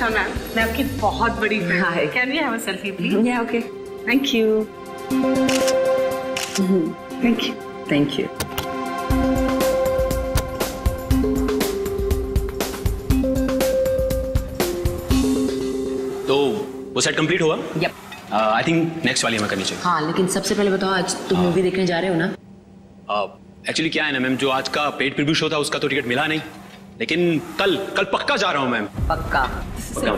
Ma'am, मैं आपकी बहुत बड़ी फैन हूं। Can we have a selfie please? Yeah okay, thank you. Thank you. Thank you. तो वो सेट कंप्लीट हुआ? यप। आई थिंक नेक्स्ट वाली हमें करनी चाहिए। हाँ, लेकिन सबसे पहले बताओ, आज तुम मूवी देखने जा रहे हो ना? एक्चुअली क्या है ना मैम, जो आज का पेड प्रीव्यू शो था उसका तो टिकट मिला नहीं, लेकिन कल पक्का जा रहा हूँ मैम। पक्का। सर,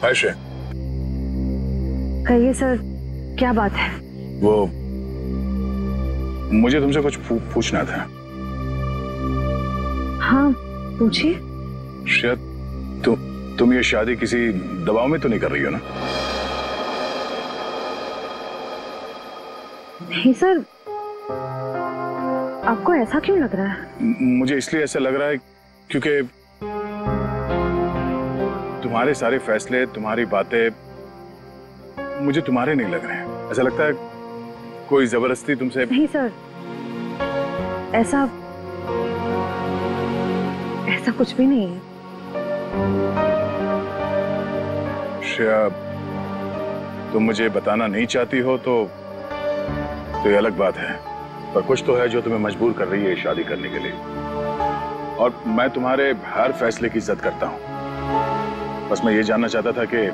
आयशा, कहिए सर, क्या बात है? वो मुझे तुमसे कुछ पूछना था। हाँ, पूछिए। शायद तुम ये शादी किसी दबाव में तो नहीं कर रही हो ना? नहीं सर, आपको ऐसा क्यों लग रहा है? मुझे इसलिए ऐसा लग रहा है क्योंकि तुम्हारे सारे फैसले, तुम्हारी बातें मुझे तुम्हारे नहीं लग रहे हैं। ऐसा लगता है कोई जबरदस्ती तुमसे। नहीं सर, ऐसा कुछ भी नहीं है। श्रेया, तुम मुझे बताना नहीं चाहती हो तो ये अलग बात है, पर कुछ तो है जो तुम्हें मजबूर कर रही है शादी करने के लिए। और मैं तुम्हारे हर फैसले की इज्जत करता हूं। बस मैं ये जानना चाहता था कि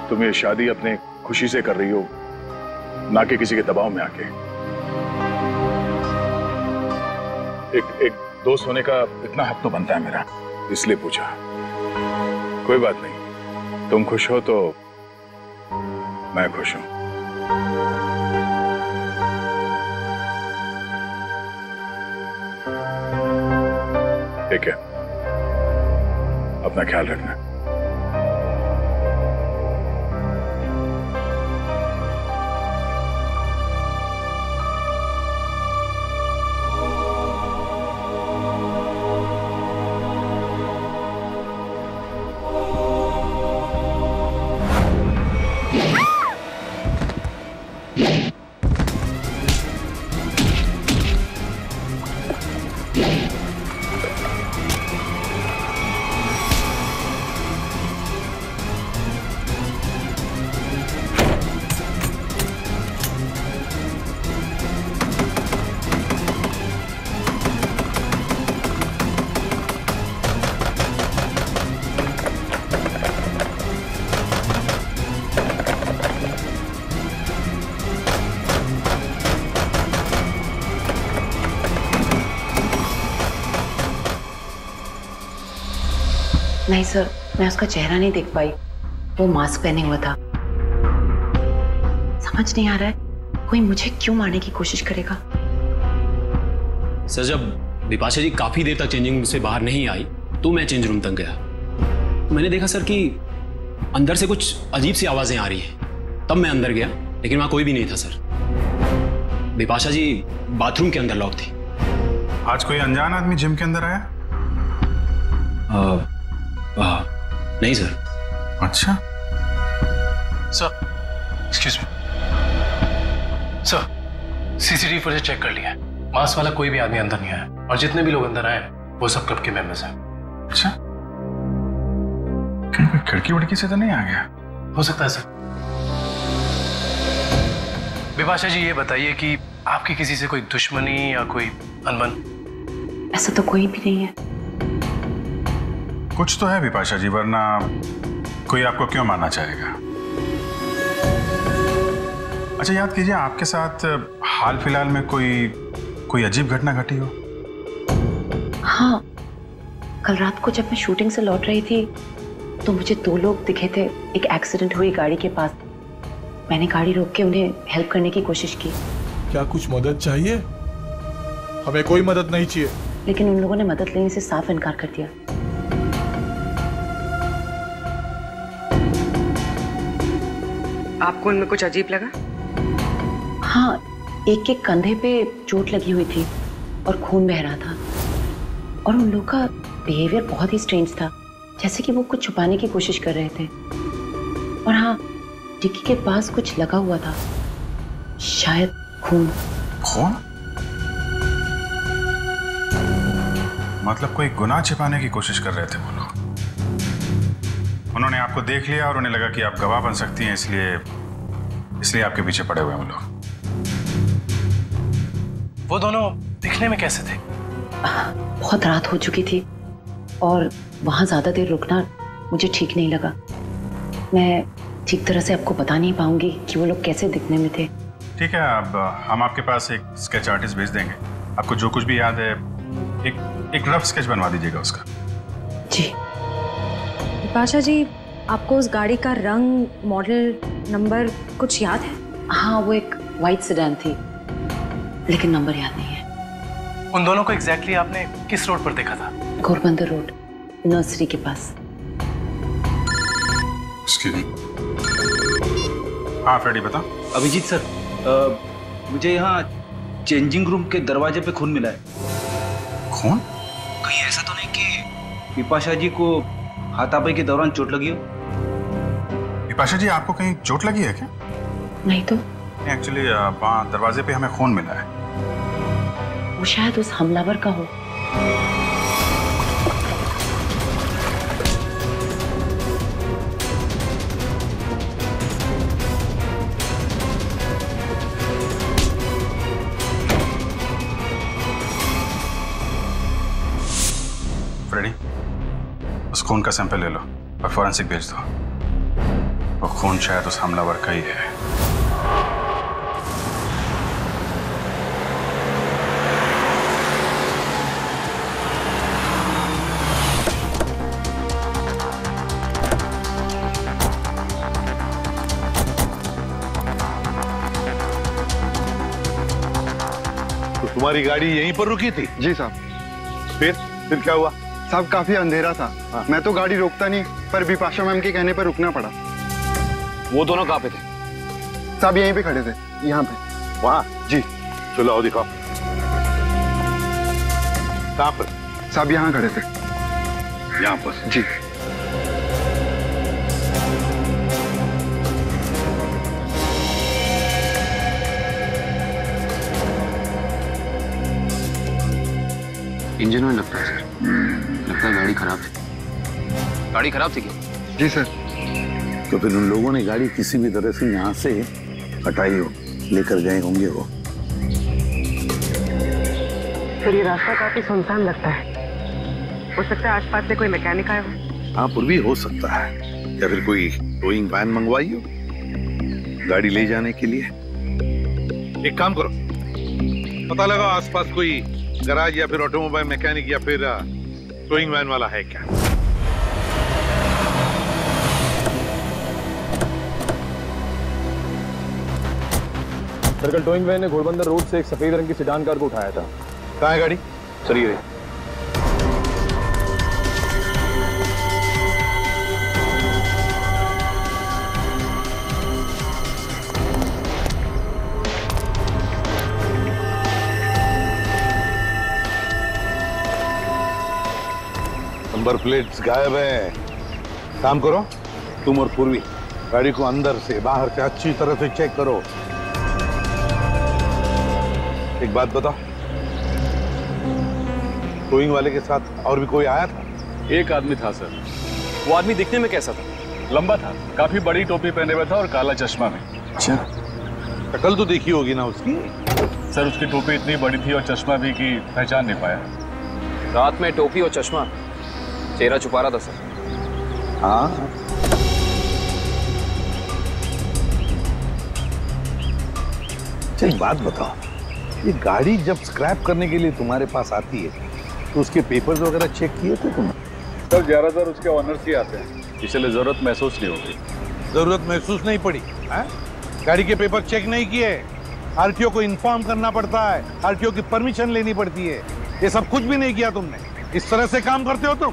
तुम ये शादी अपने खुशी से कर रही हो, ना कि किसी के दबाव में आके। एक दोस्त होने का इतना हक तो बनता है मेरा, इसलिए पूछा। कोई बात नहीं, तुम खुश हो तो मैं खुश हूं। ठीक है, अपना ख्याल रखना। नहीं सर, मैं उसका चेहरा नहीं देख पाई, वो मास्क पहने हुआ था। समझ नहीं आ रहा है कोई मुझे क्यों मारने की कोशिश करेगा। सर, जब बिपाशा जी काफी देर तक चेंजिंग रूम से बाहर नहीं आई तो मैं चेंज रूम तक गया। तो मैंने देखा सर कि अंदर से कुछ अजीब सी आवाजें आ रही हैं। तब मैं अंदर गया, लेकिन वहां कोई भी नहीं था सर। बिपाशा जी बाथरूम के अंदर लॉक थी। आज कोई अनजान आदमी जिम के अंदर आया? नहीं सर। अच्छा sir, excuse me sir, CCTV footage check कर लिया है। मास्क वाला कोई भी आदमी अंदर नहीं आया, और जितने भी लोग अंदर आए वो सब क्लब के मेंबर्स हैं। अच्छा, कहीं कोई खिड़की वड़की से तो नहीं आ गया? हो सकता है सर। बिपाशा जी ये बताइए कि आपकी किसी से कोई दुश्मनी या कोई अनबन? ऐसा तो कोई भी नहीं है। कुछ तो है बिपाशा जी, वरना कोई आपको क्यों मारना चाहेगा? अच्छा याद कीजिए, आपके साथ हाल फिलहाल में कोई अजीब घटना घटी हो? हाँ, कल रात को जब मैं शूटिंग से लौट रही थी तो मुझे 2 लोग दिखे थे एक एक्सीडेंट हुई गाड़ी के पास। मैंने गाड़ी रोक के उन्हें हेल्प करने की कोशिश की। क्या कुछ मदद चाहिए? हमें कोई मदद नहीं चाहिए। लेकिन उन लोगों ने मदद लेने से साफ इनकार कर दिया। आपको उनमें कुछ अजीब लगा? हाँ, एक के कंधे पे चोट लगी हुई थी और खून बह रहा था, और उन लोगों का बिहेवियर बहुत ही स्ट्रेंज था, जैसे कि वो कुछ छुपाने की कोशिश कर रहे थे। और हाँ, डिक्की के पास कुछ लगा हुआ था, शायद खून। खून? मतलब कोई गुनाह छिपाने की कोशिश कर रहे थे वो लोग। उन्होंने आपको देख लिया और उन्हें लगा कि आप गवाह बन सकती हैं, इसलिए आपके पीछे पड़े हुए हैं वो लोग। वो दोनों दिखने में कैसे थे? बहुत रात हो चुकी थी और वहां ज्यादा देर रुकना मुझे ठीक नहीं लगा। मैं ठीक तरह से आपको बता नहीं पाऊंगी कि वो लोग कैसे दिखने में थे। ठीक है, अब हम आपके पास एक स्केच आर्टिस्ट भेज देंगे। आपको जो कुछ भी याद है एक रफ स्केच बनवा दीजिएगा उसका। जी। बिपाशा जी, आपको उस गाड़ी का रंग, मॉडल, नंबर कुछ याद है? हाँ, वो एक व्हाइट सेडान थी, लेकिन नंबर याद नहीं है। उन दोनों को एग्जैक्टली आपने किस रोड पर देखा था? घोरबंदर रोड, नर्सरी के पास। हाँ फ्रेडी बता। अभिजीत सर, मुझे यहाँ चेंजिंग रूम के दरवाजे पे खून मिला है। खून? कहीं ऐसा तो नहीं कि बिपाशा जी को हाथापाई के दौरान चोट लगी हो? बिपाशा जी, आपको कहीं चोट लगी है क्या? नहीं तो। एक्चुअली वहाँ दरवाजे पे हमें खून मिला है। वो शायद उस हमलावर का हो। फ्रेडी, उस खून का सैंपल ले लो और फॉरेंसिक भेज दो। वो खून शायद उस हमलावर का ही है। तो तुम्हारी गाड़ी यहीं पर रुकी थी? जी साहब। फिर क्या हुआ? साहब काफी अंधेरा था। हाँ। मैं तो गाड़ी रोकता नहीं, पर बिपाशा मैम के कहने पर रुकना पड़ा। वो दोनों कहाँ पे थे? साहब यहीं पे खड़े थे, यहाँ पे। वहाँ? जी। चलो आओ दिखाओ। कहाँ पर? साहब यहाँ खड़े थे। यहाँ पर? जी। इंजन में लगता है सर। लगता है गाड़ी खराब थी। गाड़ी खराब थी क्या? जी सर। तो फिर उन लोगों ने गाड़ी किसी भी तरह से यहाँ से हटाई हो, लेकर गए होंगे वो। फिर ये रास्ता काफी सुनसान लगता है। हो सकता है आसपास से कोई मैकेनिक आया हो। हाँ, पर भी हो सकता है, या फिर कोई टोइंग वैन मंगवाई हो गाड़ी ले जाने के लिए। एक काम करो, पता लगा आसपास कोई गराज या फिर ऑटोमोबाइल मैकेनिक या फिर टोइंग वैन वाला है क्या। सर्कल टोइंग वैन ने घोड़बंदर रोड से एक सफेद रंग की सेडान कार को उठाया था। कहाँ है गाड़ी? सर ये नंबर प्लेट्स गायब है। काम करो, तुम और पूर्वी गाड़ी को अंदर से बाहर से अच्छी तरह से चेक करो। एक बात बताओ, टोइंग वाले के साथ और भी कोई आया था? एक आदमी था सर। वो आदमी दिखने में कैसा था? लंबा था, काफी बड़ी टोपी पहने हुआ था और काला चश्मा में। अच्छा, शक्ल तो देखी होगी ना उसकी? सर उसकी टोपी इतनी बड़ी थी और चश्मा भी कि पहचान नहीं पाया। रात में टोपी और चश्मा, चेहरा छुपा रहा था सर। हाँ, एक बात बताओ, ये गाड़ी जब स्क्रैप करने के लिए तुम्हारे पास आती है तो उसके पेपर्स वगैरह चेक किए थे तुमने? सर ज्यादातर उसके ऑनर्स ही आते हैं, इसलिए जरूरत महसूस नहीं होती। जरूरत महसूस नहीं पड़ी है? गाड़ी के पेपर चेक नहीं किए? आरटीओ को इन्फॉर्म करना पड़ता है, आरटीओ की परमिशन लेनी पड़ती है, ये सब कुछ भी नहीं किया तुमने। इस तरह से काम करते हो तुम?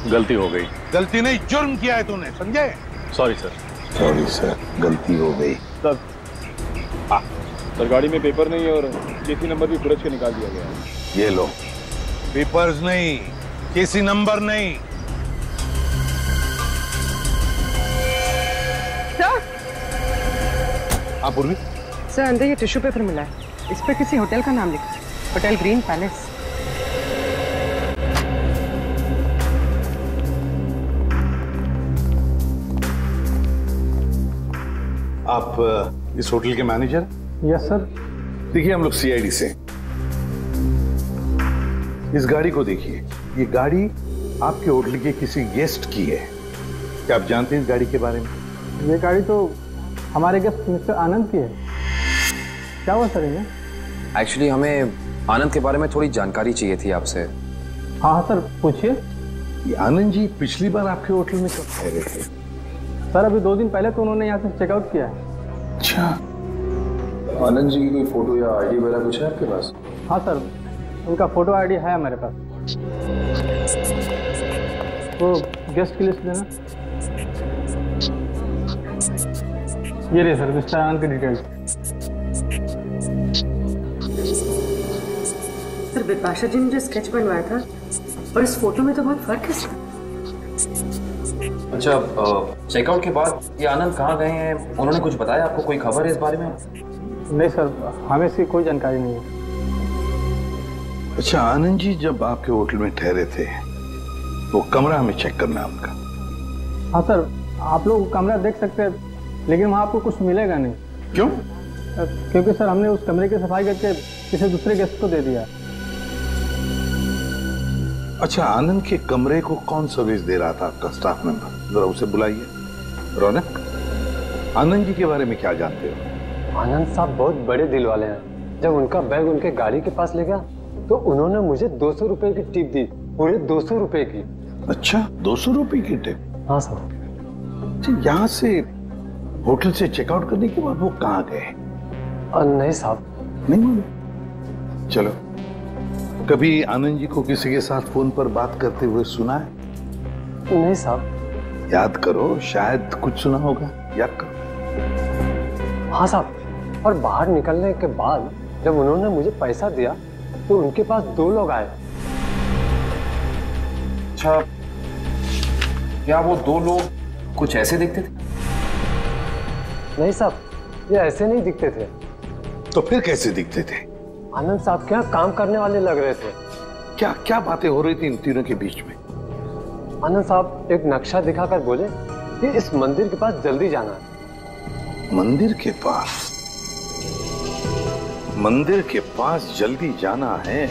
गलती हो गई। गलती नहीं, जुर्म किया है तूने, समझे? Sorry sir. सॉरी सर, गलती हो गई। सर गाड़ी में पेपर नहीं है और केसी नंबर भी पुरज के निकाल दिया गया है। ये लो, पेपर्स नहीं, केसी नंबर नहीं। सर, हाँ पूर्वी? सर अंदर ये टिश्यू पेपर मिला है, इस पे किसी होटल का नाम लिखा है, होटल ग्रीन पैलेस। आप इस होटल के मैनेजर? Yes sir. देखिए हम लोग सीआईडी से। इस गाड़ी को देखिए, ये गाड़ी आपके होटल के किसी गेस्ट की है। क्या आप जानते हैं इस गाड़ी के बारे में? ये गाड़ी तो हमारे गेस्ट मिस्टर आनंद की है। क्या हुआ सर इन्हें? एक्चुअली हमें आनंद के बारे में थोड़ी जानकारी चाहिए थी आपसे। हाँ सर, पूछिए। ये आनंद जी पिछली बार आपके होटल में कब ठहरे थे? सर अभी 2 दिन पहले तो उन्होंने यहाँ से चेकआउट किया है। अच्छा, आनंद जी की कोई फोटो या आईडी वगैरह कुछ है आपके पास? हाँ सर, उनका फोटो आईडी है हमारे पास। वो गेस्ट की लिस्ट देना। ये रही सर मिस्टर आनंद की डिटेल्स। सर बिपाशा जी ने जो स्केच बनवाया था और इस फोटो में तो बहुत फर्क है सर। अच्छा, चेकआउट के बाद ये आनंद कहाँ गए हैं, उन्होंने कुछ बताया आपको? कोई खबर है इस बारे में? नहीं सर, हमें इसकी कोई जानकारी नहीं है। अच्छा, आनंद जी जब आपके होटल में ठहरे थे वो कमरा हमें चेक करना है उनका। हाँ सर, आप लोग कमरा देख सकते हैं, लेकिन वहाँ आपको कुछ मिलेगा नहीं। क्यों? क्योंकि सर हमने उस कमरे की सफाई करके किसी दूसरे गेस्ट को दे दिया। अच्छा, आनंद के कमरे को कौन सर्विस दे रहा था आपका स्टाफ मेंबर? जरा उसे बुलाइए। रौनक, आनंद जी के बारे में क्या जानते हो? आनंद साहब बहुत बड़े दिल वाले हैं। जब उनका बैग उनके गाड़ी के पास ले गया तो उन्होंने मुझे 200 रुपए की टिप दी, पूरे 200 रुपए की। अच्छा, 200 रुपए की टिप? हाँ सर। यहाँ से होटल से चेकआउट करने के बाद वो कहाँ गए? नहीं साहब, नहीं मालूम। चलो, कभी आनंद जी को किसी के साथ फोन पर बात करते हुए सुना है? नहीं साहब। याद करो, शायद कुछ सुना होगा, याद करो। हाँ साहब, और बाहर निकलने के बाद जब उन्होंने मुझे पैसा दिया तो उनके पास 2 लोग आए। अच्छा, क्या वो 2 लोग कुछ ऐसे दिखते थे? नहीं साहब, ये ऐसे नहीं दिखते थे। तो फिर कैसे दिखते थे? आनंद साहब के यहाँ काम करने वाले लग रहे थे। क्या क्या बातें हो रही थी इन तीनों के बीच में? आनंद साहब एक नक्शा दिखाकर बोले कि इस मंदिर के पास जल्दी जाना है। मंदिर के पास? मंदिर के पास जल्दी जाना है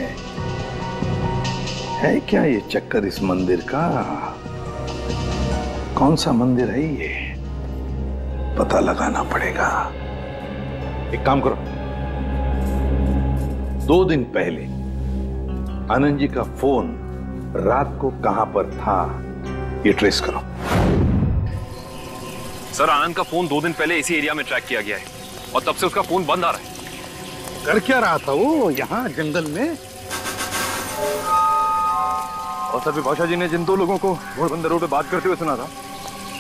क्या ये चक्कर इस मंदिर का? कौन सा मंदिर है ये? पता लगाना पड़ेगा। एक काम करो, 2 दिन पहले आनंद जी का फोन रात को कहां पर था ये ट्रेस करो। सर, आनंद का फोन 2 दिन पहले इसी एरिया में ट्रैक किया गया है और तब से उसका फोन बंद आ रहा है। कर क्या रहा था वो यहाँ जंगल में? और सर बिपाशा जी ने जिन 2 लोगों को घोड़बंदर रोड पे बात करते हुए सुना था,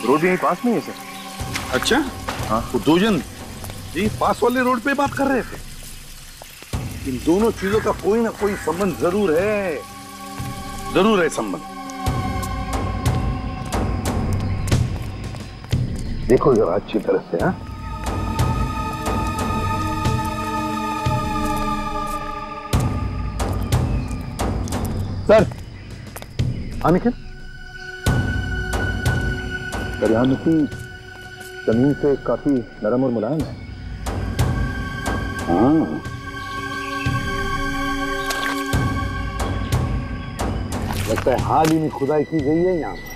रोड भी यहीं पास में है सर। अच्छा, हाँ, वो 2 जन जी पास वाले रोड पे बात कर रहे थे। इन दोनों चीजों का कोई ना कोई संबंध जरूर है संबंध। देखो जरा अच्छी तरह से। हाँ, सर निखिल, सर यहाँ मिट्टी जमीन से काफी नरम और मुलायम है। हाँ, लगता है हाल ही में खुदाई की गई है यहाँ पर।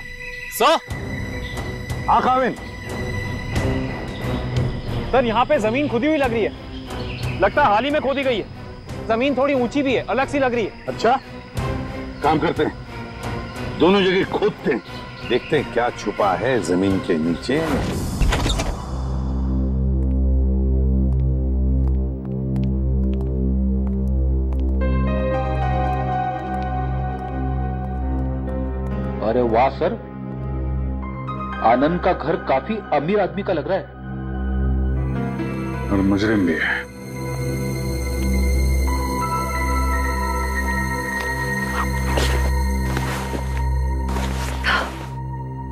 हाँ खाविन, सर यहाँ पे जमीन खुदी हुई लग रही है। लगता है हाल ही में खोदी गई है। जमीन थोड़ी ऊंची भी है, अलग सी लग रही है। अच्छा, काम करते हैं, दोनों जगह खोदते हैं, देखते हैं क्या छुपा है जमीन के नीचे। अरे वाह सर, आनंद का घर काफी अमीर आदमी का लग रहा है। और मुजरिम भी है।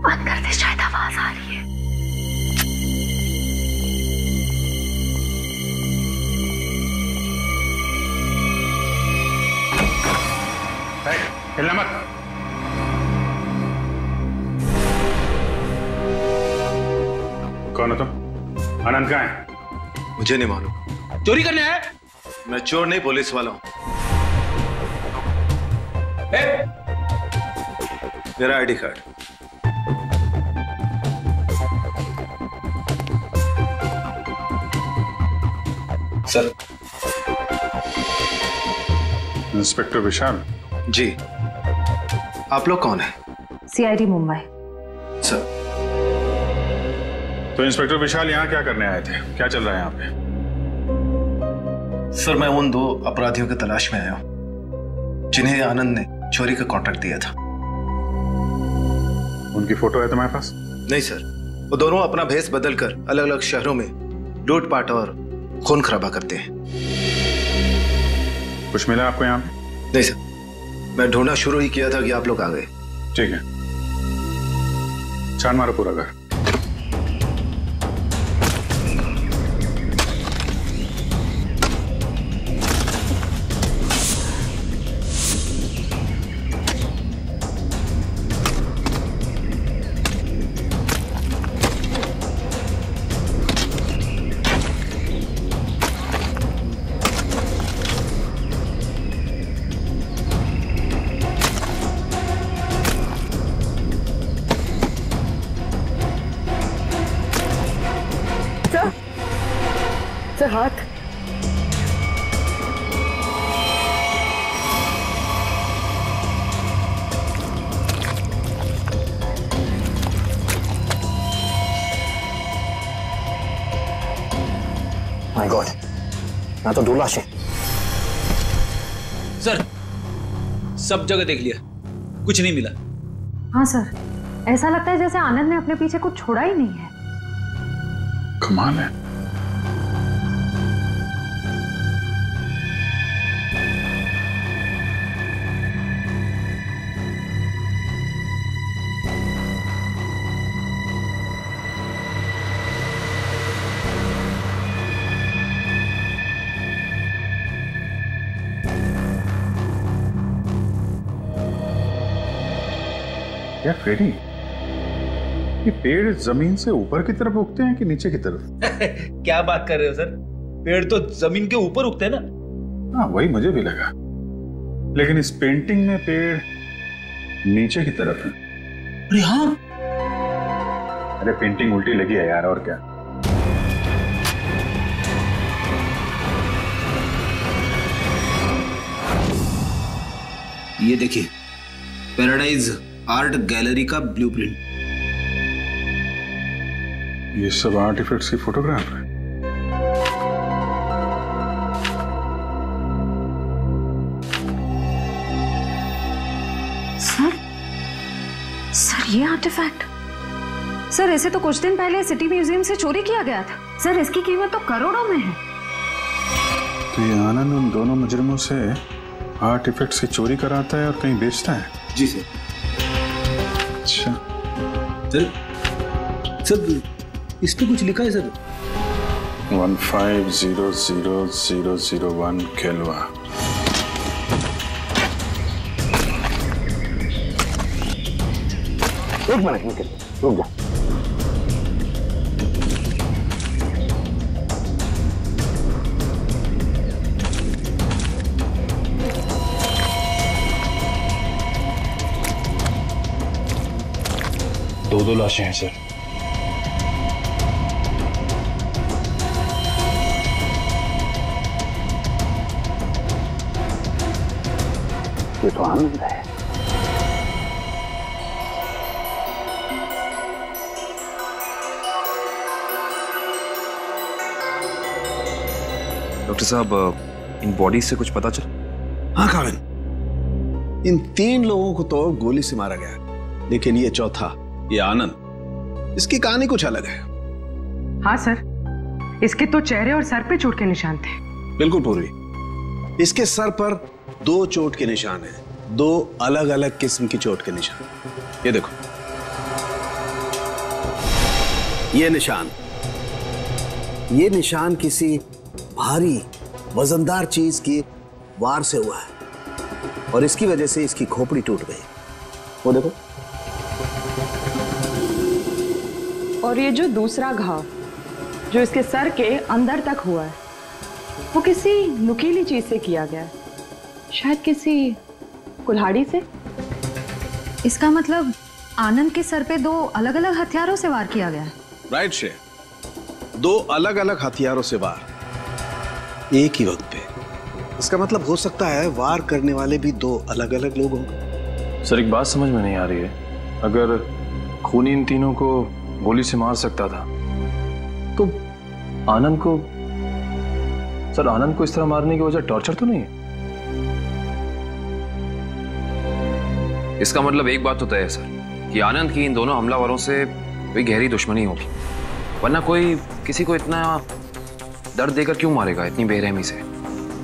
अंदर से शायद आवाज आ रही है। हिलना मत। कौन हो तुम? आनंद कहाँ है? मुझे नहीं मालूम। चोरी करने आया? मैं चोर नहीं, पुलिस वाला हूं। मेरा आईडी कार्ड। सर। इंस्पेक्टर विशाल जी, आप लोग कौन हैं? सीआईडी मुंबई। सर। तो इंस्पेक्टर विशाल यहाँ क्या करने आए थे? क्या चल रहा है यहाँ पे? सर, मैं उन 2 अपराधियों की तलाश में आया हूं जिन्हें आनंद ने चोरी का कॉन्ट्रैक्ट दिया था। उनकी फोटो है तुम्हारे पास? नहीं सर, वो दोनों अपना भेष बदलकर अलग अलग शहरों में लूटपाट और खून खराबा करते हैं। कुछ मिला आपको यहाँ पे? नहीं सर, मैं ढूंढना शुरू ही किया था कि आप लोग आ गए। ठीक है, छान मारो पूरा घर। सर हाथ। माय गॉड, ना तो 2 लाशें। सर, सब जगह देख लिया, कुछ नहीं मिला। हाँ सर, ऐसा लगता है जैसे आनंद ने अपने पीछे कुछ छोड़ा ही नहीं है। कमाल है। क्या फेरी? ये पेड़ जमीन से ऊपर की तरफ उगते हैं कि नीचे की तरफ? क्या बात कर रहे हो सर, पेड़ तो जमीन के ऊपर उगते हैं ना। हाँ, वही मुझे भी लगा, लेकिन इस पेंटिंग में पेड़ नीचे की तरफ है। अरे हाँ, अरे पेंटिंग उल्टी लगी है यार, और क्या। ये देखिए, पैराडाइज आर्ट गैलरी का ब्लूप्रिंट। ये सब आर्टिफैक्ट्स की फोटोग्राफ है। सर ये आर्टिफैक्ट, सर इसे तो कुछ दिन पहले सिटी म्यूजियम से चोरी किया गया था। सर इसकी कीमत तो करोड़ों में है। तो ये आनंद उन दोनों मुजरिमों से आर्टिफैक्ट्स की चोरी कराता है और कहीं बेचता है? जी सर। अच्छा सर, इस पे कुछ लिखा है सर? 15000001 खेलवा। एक मिनट रुक जा। दो लाशें हैं सर। ये तो आनंद है। डॉक्टर साहब, इन बॉडी से कुछ पता चल? हाँ काविन, इन 3 लोगों को तो गोली से मारा गया, लेकिन ये चौथा, ये आनंद, इसकी कहानी कुछ अलग है। हाँ सर, इसके तो चेहरे और सर पे चोट के निशान थे। बिल्कुल पूर्वी, इसके सर पर 2 चोट के निशान हैं, 2 अलग अलग किस्म की चोट के निशान। ये देखो, ये निशान किसी भारी वजनदार चीज की वार से हुआ है और इसकी वजह से इसकी खोपड़ी टूट गई। वो देखो। और ये जो दूसरा घाव जो इसके सर के अंदर तक हुआ है, वो किसी नुकीली चीज से किया गया है, शायद किसी कुल्हाड़ी से। इसका मतलब आनंद के सर पे 2 अलग अलग हथियारों से वार किया गया है। राइट शे, 2 अलग अलग हथियारों से वार एक ही वक्त पे। इसका मतलब हो सकता है वार करने वाले भी 2 अलग अलग लोग होंगे। सर एक बात समझ में नहीं आ रही है, अगर खूनी इन तीनों को गोली से मार सकता था तो आनंद को इस तरह मारने की वजह टॉर्चर तो नहीं है? इसका मतलब एक बात तो तय है सर कि आनंद की इन दोनों हमलावरों से कोई गहरी दुश्मनी होगी, वरना कोई किसी को इतना दर्द देकर क्यों मारेगा इतनी बेरहमी से?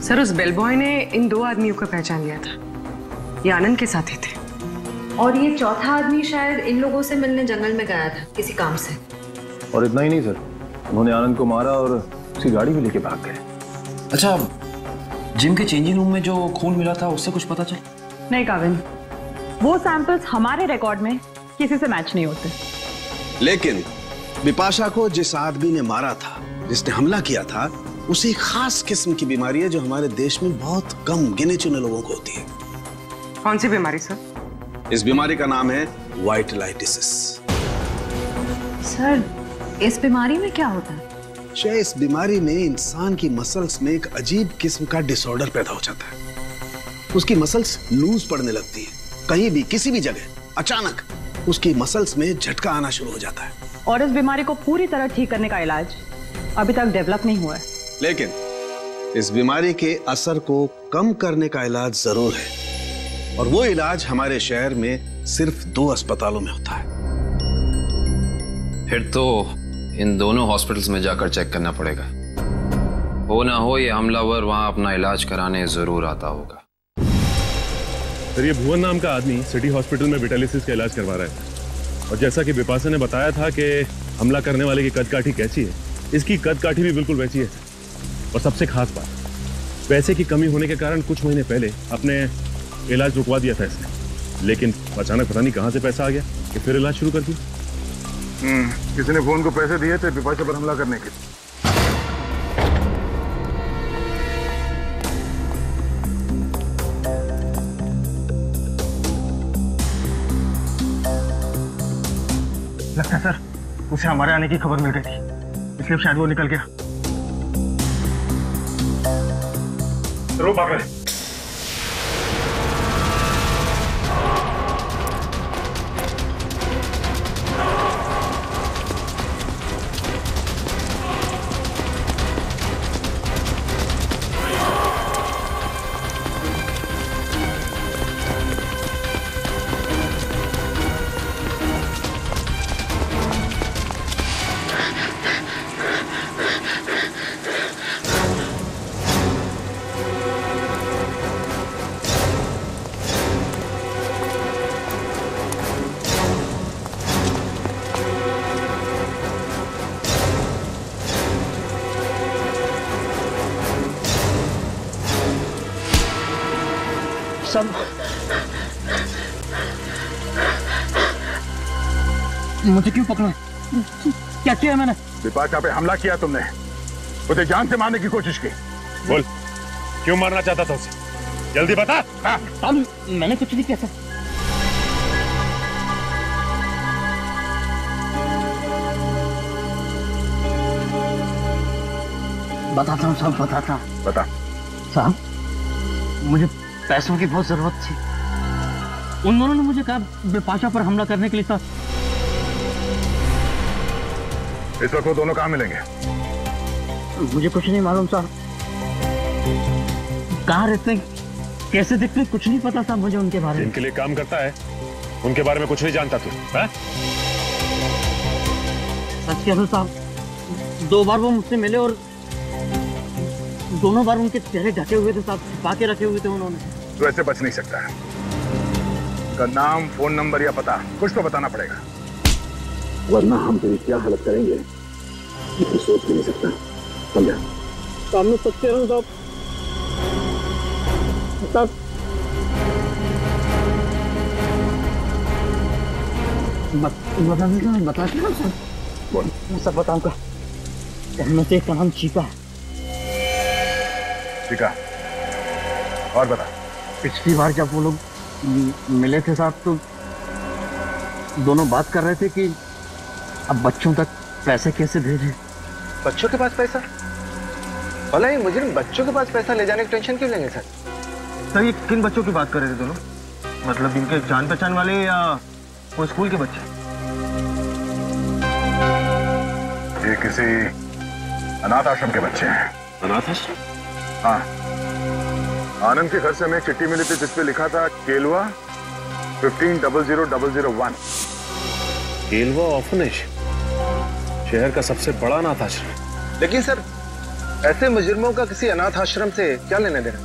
सर उस बेलबॉय ने इन 2 आदमियों को पहचान लिया था, ये आनंद के साथ ही थे। और ये चौथा आदमी शायद इन लोगों से मिलने जंगल में गया था किसी काम से। और इतना ही नहीं सर, उन्होंने आनंद को मारा और उसकी गाड़ी भी लेके भाग गए। अच्छा, जिम के चेंजिंग रूम में जो खून मिला था उससे कुछ पता चला? नहीं काविन, वो सैंपल्स हमारे रिकॉर्ड में किसी से मैच नहीं होते। लेकिन बिपाशा को जिस आदमी ने मारा था, जिसने हमला किया था, उसे एक खास किस्म की बीमारी है जो हमारे देश में बहुत कम गिने चुने लोगों को होती है। कौन सी बीमारी सर? इस बीमारी का नाम है वाइटलाइटिसिस। सर इस बीमारी में क्या होता है? इस बीमारी में इंसान की मसल्स में एक अजीब किस्म का डिसऑर्डर पैदा हो जाता है। उसकी मसल्स लूज पड़ने लगती है, कहीं भी किसी भी जगह अचानक उसकी मसल्स में झटका आना शुरू हो जाता है। और इस बीमारी को पूरी तरह ठीक करने का इलाज अभी तक डेवलप नहीं हुआ है। लेकिन इस बीमारी के असर को कम करने का इलाज जरूर है, और वो इलाज हमारे शहर में सिर्फ 2 अस्पतालों में होता है। फिर तो इन दोनों हॉस्पिटल्स में जाकर चेक करना पड़ेगा। हो ना हो ये हमलावर वहां अपना इलाज कराने जरूर आता होगा। सर ये भुवन नाम का आदमी सिटी हॉस्पिटल में विटालिसिस का इलाज करवा रहा है, और जैसा कि बिपाशा ने बताया था कि हमला करने वाले की कदकाठी कैसी है, इसकी कदकाठी भी बिल्कुल वैसी है। और सबसे खास बात, पैसे की कमी होने के कारण कुछ महीने पहले अपने इलाज रुकवा दिया था इसने, लेकिन अचानक पता नहीं कहां से पैसा आ गया कि फिर इलाज शुरू कर दिया। किसी ने फोन को पैसे दिए थे बिपाशा पर हमला करने के। लगता है सर उसे हमारे आने की खबर मिल गई थी, इसलिए शायद वो निकल गया। रो भाग रहे। सब मुझे क्यों पकड़ा? क्या किया मैंने? बिपाशा पे हमला किया तुमने, उसे जान से मारने की कोशिश की। बोल, क्यों मारना चाहता था उसे? जल्दी बता। हाँ। मैंने कुछ नहीं किया सर। बताता हूँ साहब, बताता हूँ। बता। साहब, मुझे पैसों की बहुत जरूरत थी। उन दोनों ने मुझे कहा बिपाशा पर हमला करने के लिए था। इस वक्त वो दोनों कहाँ मिलेंगे? मुझे कुछ नहीं मालूम साहब, कहाँ रहते हैं, कैसे दिखते हैं, कुछ नहीं पता साहब मुझे उनके बारे में। इनके लिए काम करता है, उनके बारे में कुछ नहीं जानता तू? सच कह रहा हूं साहब, 2 बार वो मुझसे मिले और दोनों बार उनके चेहरे ढके हुए थे साहब, छिपा के रखे हुए थे उन्होंने। तो ऐसे बच नहीं सकता है। उनका नाम, फोन नंबर या पता कुछ तो बताना पड़ेगा, वरना हम तेरी क्या हालत करेंगे ये सोच भी नहीं सकता। समझा? सामने सच कह रहा हूं साहब। बता सर। बोल। मैं सब बताऊंगा। उनमें से एक का नाम चीका है। चीका? और बता। पिछली बार जब वो लोग मिले थे साहब तो दोनों बात कर रहे थे कि अब बच्चों तक पैसे कैसे भेजें। बच्चों के पास पैसा? भला ये मुजरिम बच्चों के पास पैसा ले जाने की टेंशन क्यों लेंगे सर? सर ये किन बच्चों की बात कर रहे थे दोनों? मतलब इनके जान पहचान वाले या वो स्कूल के बच्चे? ये किसी अनाथ आश्रम के बच्चे हैं। अनाथ आश्रम? हाँ, आनंद के घर से हमें एक चिट्ठी मिली थी जिसपे लिखा था केलवा 150001। केलवा ऑर्फनेज, शहर का सबसे बड़ा अनाथ आश्रम। लेकिन सर ऐसे मुजरिमों का किसी अनाथ आश्रम से क्या लेने देना?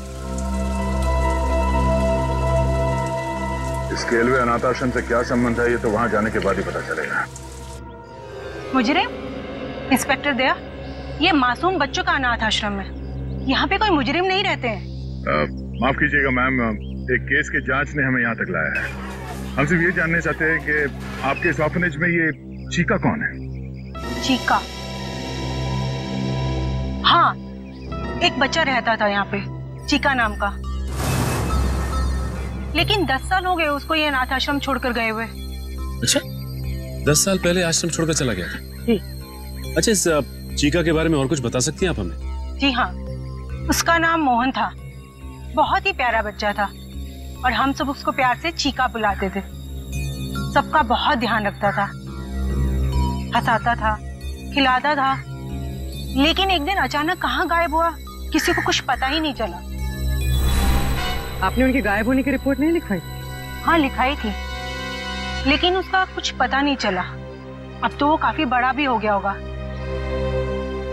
इस केलवे अनाथ आश्रम से क्या संबंध है ये तो वहां जाने के बाद ही पता चलेगा। मुजरिम? इंस्पेक्टर दया, ये मासूम बच्चों का अनाथ आश्रम है, यहाँ पे कोई मुजरिम नहीं रहते हैं। माफ कीजिएगा मैम, एक केस की जांच ने हमें यहाँ तक लाया है। हम सिर्फ ये जानना चाहते हैं कि आपके इस ऑर्फनेज में ये चीका कौन है? चीका? हाँ, एक बच्चा रहता था यहाँ पे, चीका नाम का। लेकिन 10 साल हो गए उसको ये अनाथ आश्रम छोड़कर गए हुए। अच्छा, 10 साल पहले आश्रम छोड़कर चला गया था? जी। अच्छा, इस चीका के बारे में और कुछ बता सकती हैं आप हमें? जी हाँ, उसका नाम मोहन था, बहुत ही प्यारा बच्चा था और हम सब उसको प्यार से चीका बुलाते थे। सबका बहुत ध्यान रखता था, हंसाता था, खिलाता था। लेकिन एक दिन अचानक कहाँ गायब हुआ किसी को कुछ पता ही नहीं चला। आपने उनके गायब होने की रिपोर्ट नहीं लिखाई? हाँ, लिखाई थी, लेकिन उसका कुछ पता नहीं चला। अब तो वो काफी बड़ा भी हो गया होगा।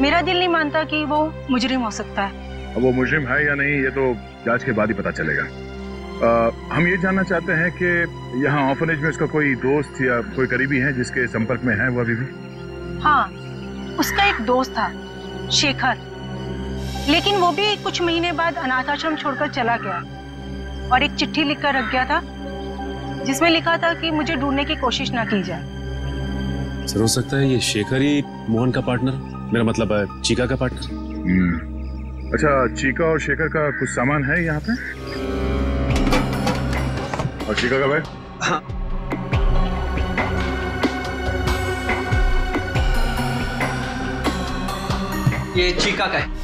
मेरा दिल नहीं मानता कि वो मुजरिम हो सकता है। अब वो मुजरिम है या नहीं ये तो जांच के बाद ही पता चलेगा। हम ये जानना चाहते हैं कि यहाँ ऑर्फनेज में उसका कोई दोस्त या कोई करीबी है जिसके संपर्क में है वो अभी भी? हाँ, उसका एक दोस्त था, शेखर, लेकिन वो भी कुछ महीने बाद अनाथ आश्रम छोड़कर चला गया और एक चिट्ठी लिखकर रख गया था जिसमें लिखा था कि मुझे ढूंढने की कोशिश ना की जाए। सर, हो सकता है ये शेखर ही मोहन का पार्टनर, मेरा मतलब है चीका का पार्टनर। अच्छा, चीका और शेखर का कुछ सामान है यहाँ पे? और चीका का बैग? हाँ। ये चीका का है।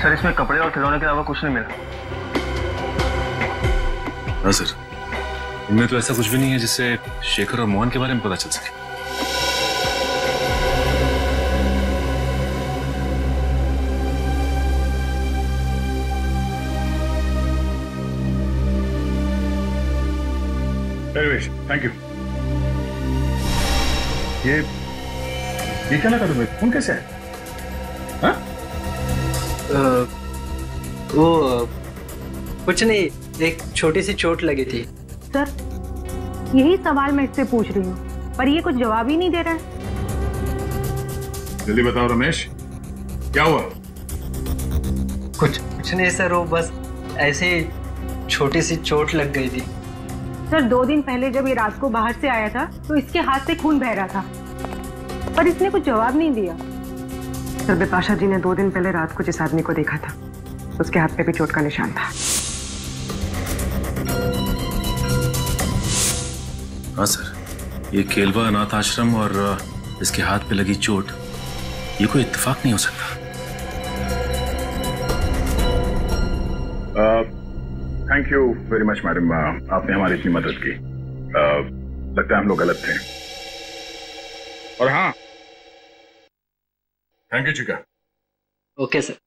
सर इसमें कपड़े और खिलौने के अलावा कुछ नहीं मिला। हाँ सर, इनमें तो ऐसा कुछ भी नहीं है जिससे शेखर और मोहन के बारे में पता चल सके। Thank you. ये क्या लगा तुम्हें? फोन कैसे है? हाँ? वो कुछ नहीं, एक छोटी सी चोट लगी थी। सर, यही सवाल मैं इससे पूछ रही हूँ, पर ये कुछ जवाब ही नहीं दे रहा है। जल्दी बताओ रमेश, क्या हुआ? कुछ नहीं सर, वो बस ऐसे ही छोटी सी चोट लग गई थी। सर, 2 दिन पहले जब ये रात को बाहर से आया था तो इसके हाथ से खून बह रहा था, पर इसने कुछ जवाब नहीं दिया। सर, बिपाशा जी ने 2 दिन पहले रात को जिस आदमी को देखा था उसके हाथ पे भी चोट का निशान था। हाँ सर, ये केलवा अनाथ आश्रम और इसके हाथ पे लगी चोट, ये कोई इत्तेफाक नहीं हो सकता। Thank you very much madam, आपने हमारी इतनी मदद की। लगता है हम लोग गलत थे। और हाँ, थैंक यू चिका। Okay sir.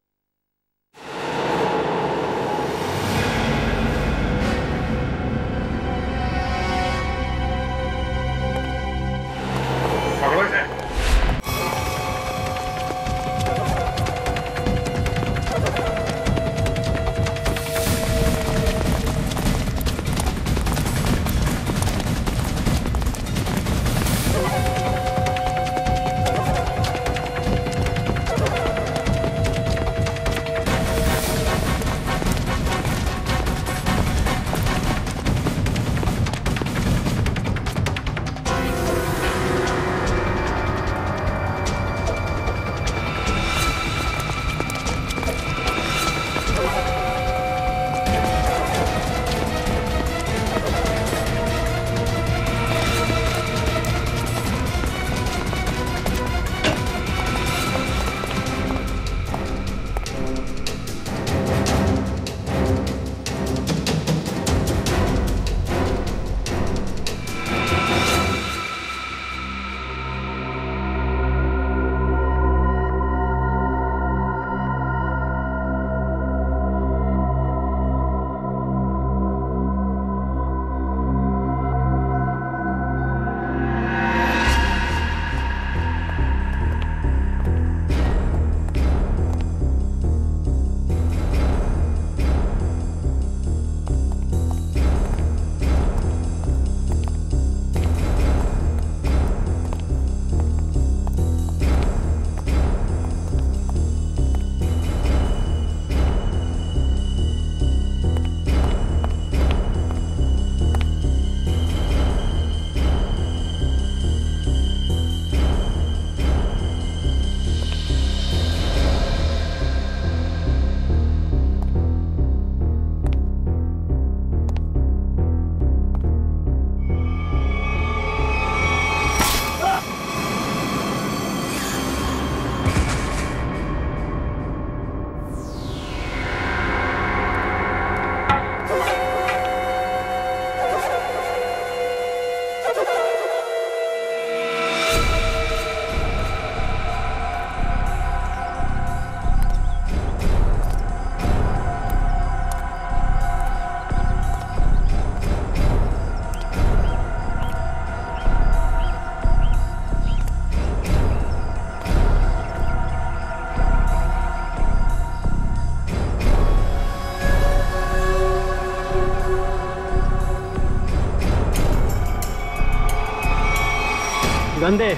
गंदे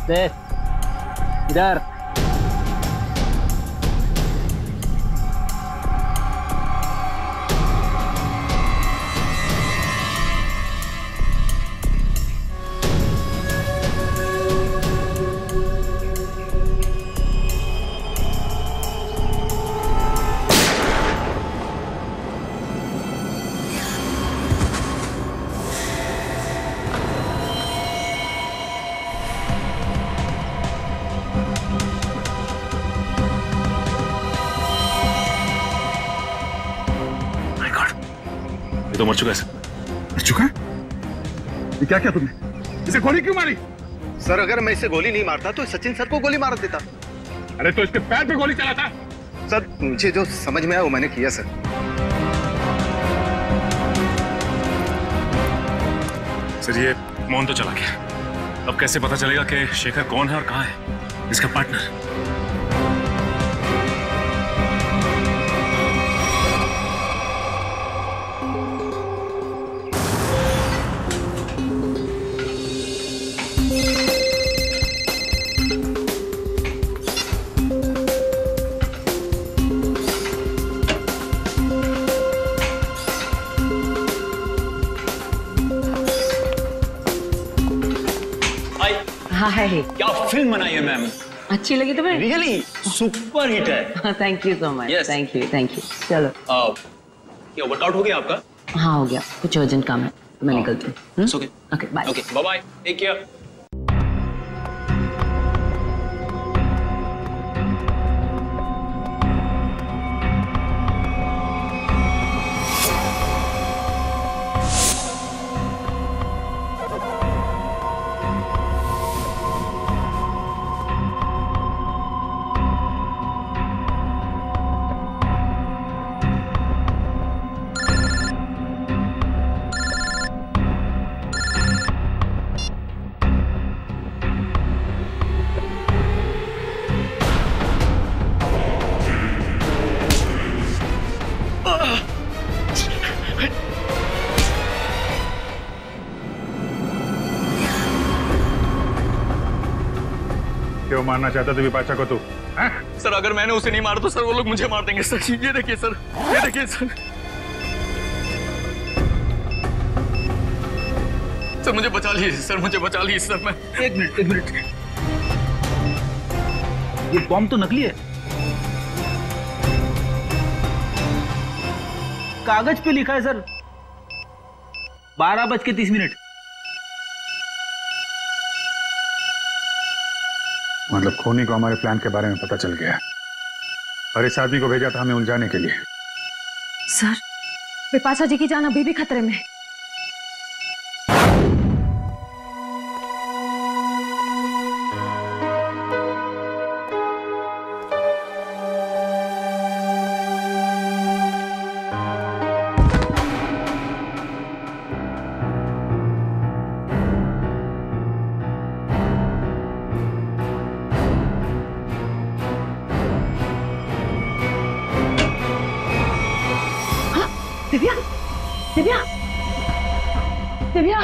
दे इधर। ये तो मर चुका है सर। मर चुका है? ये क्या किया तुमने? इसे गोली क्यों मारी? सर, अगर मैं इसे गोली नहीं मारता तो सचिन सर को गोली मार देता। अरे तो इसके पैर पे गोली चलाता। सर, मुझे जो समझ में आया वो मैंने किया सर। सर, ये मोहन तो चला गया, अब कैसे पता चलेगा कि शेखर कौन है और कहाँ है इसका पार्टनर? हाय। क्या फिल्म बनाई है मैम, अच्छी लगी तुम्हें? रियली सुपर हिट है। Thank you so much. Yes. Thank you. चलो ये वर्कआउट हो गया आपका? हाँ हो गया, कुछ अर्जेंट काम है तो मैं निकलती हूँ। Okay bye. Okay bye bye, take care. क्यों मारना चाहता था विपाशा को तू? सर अगर मैंने उसे नहीं मारा तो सर वो लोग मुझे मार देंगे सर। ये देखिए सर, ये देखिए सर। सर मुझे बचा लीजिए सर, मुझे बचा लीजिए सर। मैं एक मिनट, ये बॉम्ब तो नकली है। कागज पे लिखा है सर 12:30। मतलब खूनी को हमारे प्लान के बारे में पता चल गया और इस आदमी को भेजा था हमें उलझाने के लिए। सर, विपाशा जी की जान अभी भी खतरे में है। Divya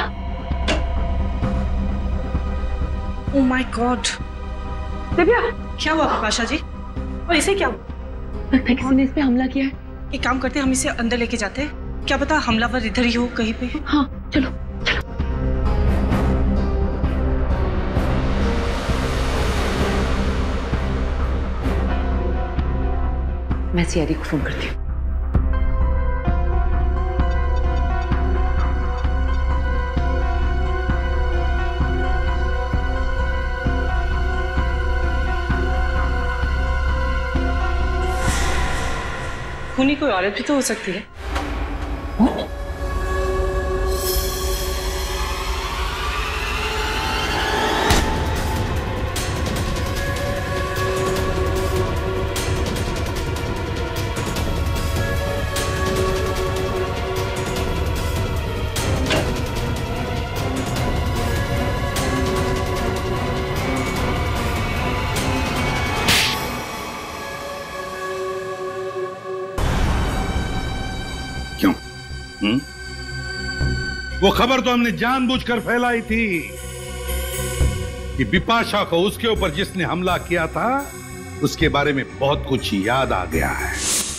oh my God, Divya क्या हुआ विपाशा जी? और इसे क्या हुआ? किसी ने इस पे हमला किया है। एक काम करते हैं, हम इसे अंदर लेके जाते हैं, क्या पता हमलावर इधर ही हो कहीं पे। हाँ चलो। मैं सीआईडी को फोन करती हूँ। खूनी कोई औरत भी तो हो सकती है। वो खबर तो हमने जानबूझकर फैलाई थी कि बिपाशा को उसके ऊपर जिसने हमला किया था उसके बारे में बहुत कुछ याद आ गया है।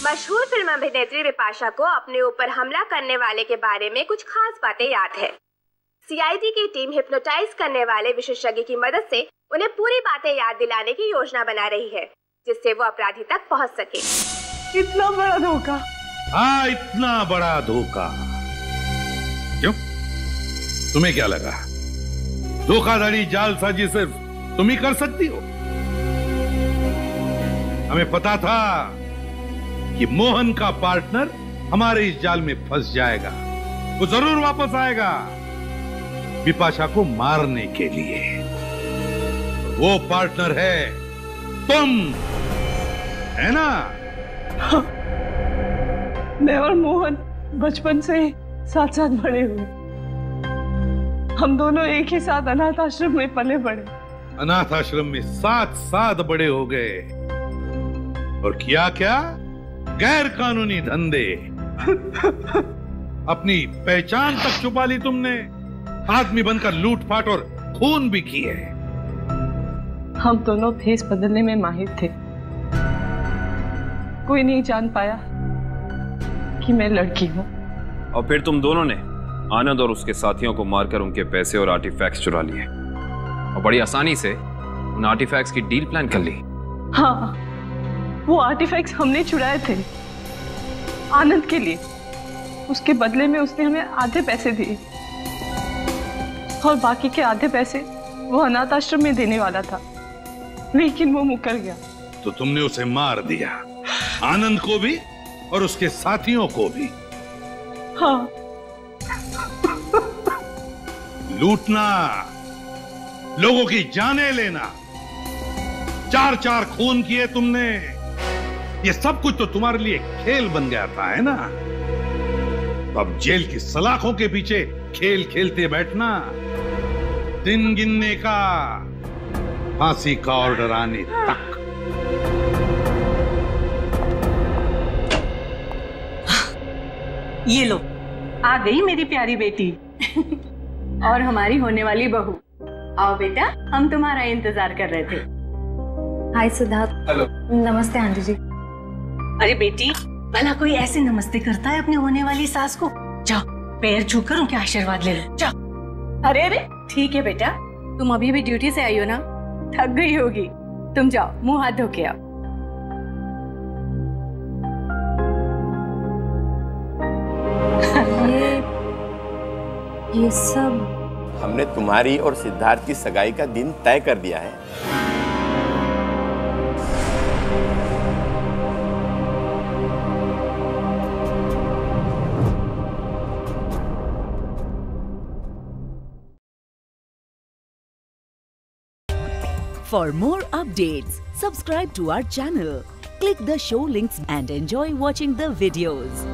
मशहूर फिल्म अभिनेत्री बिपाशा को अपने ऊपर हमला करने वाले के बारे में कुछ खास बातें याद है। सीआईडी की टीम हिप्नोटाइज करने वाले विशेषज्ञ की मदद से उन्हें पूरी बातें याद दिलाने की योजना बना रही है, जिससे वो अपराधी तक पहुंच सके। इतना बड़ा धोखा? हाँ, इतना बड़ा धोखा। क्यों, तुम्हें क्या लगा धोखाधड़ी जालसाजी सिर्फ तुम ही कर सकती हो? हमें पता था कि मोहन का पार्टनर हमारे इस जाल में फंस जाएगा, वो जरूर वापस आएगा बिपाशा को मारने के लिए। वो पार्टनर है तुम, है ना? मैं और मोहन बचपन से साथ साथ बड़े हुए। हम दोनों एक ही साथ अनाथ आश्रम में पले बड़े। अनाथ आश्रम में साथ साथ बड़े हो गए और किया क्या? गैर कानूनी धंधे। अपनी पहचान तक छुपा ली तुमने, आदमी बनकर लूटपाट और खून भी किए। हम दोनों भेस बदलने में माहिर थे। कोई नहीं जान पाया कि मैं लड़की हूं। और फिर तुम दोनों ने आनंद और उसके साथियों को मारकर उनके पैसे और आर्टिफैक्ट्स चुरा लिए। और बड़ी आसानी से उन आर्टिफैक्ट्स की डील प्लान कर ली। हाँ, वो आर्टिफैक्ट्स हमने चुराए थे आनंद के लिए। उसके बदले में उसने हमें आधे पैसे दिए और बाकी के आधे पैसे वो अनाथ आश्रम में देने वाला था, लेकिन वो मुकर गया। तो तुमने उसे मार दिया, आनंद को भी और उसके साथियों को भी। हाँ। लूटना, लोगों की जानें लेना, 4-4 खून किए तुमने। ये सब कुछ तो तुम्हारे लिए खेल बन गया था, है ना? तो अब जेल की सलाखों के पीछे खेल खेलते बैठना, दिन गिनने का, फांसी का ऑर्डर आने तक। ये लो, आ गई मेरी प्यारी बेटी और हमारी होने वाली बहू। आओ बेटा, हम तुम्हारा इंतजार कर रहे थे। हाय सिद्धार्थ। हेलो। नमस्ते आंटी जी। अरे बेटी, भला कोई ऐसे नमस्ते करता है अपनी होने वाली सास को? जाओ, पैर छूकर उनके आशीर्वाद ले लो, जाओ। अरे अरे, ठीक है बेटा, तुम अभी भी ड्यूटी से आई हो ना, थक गई होगी। तुम जाओ, मुंह हाथ धो के आओ। ये सब हमने तुम्हारी और सिद्धार्थ की सगाई का दिन तय कर दिया है। For more updates, subscribe to our channel, click the show links and enjoy watching the videos.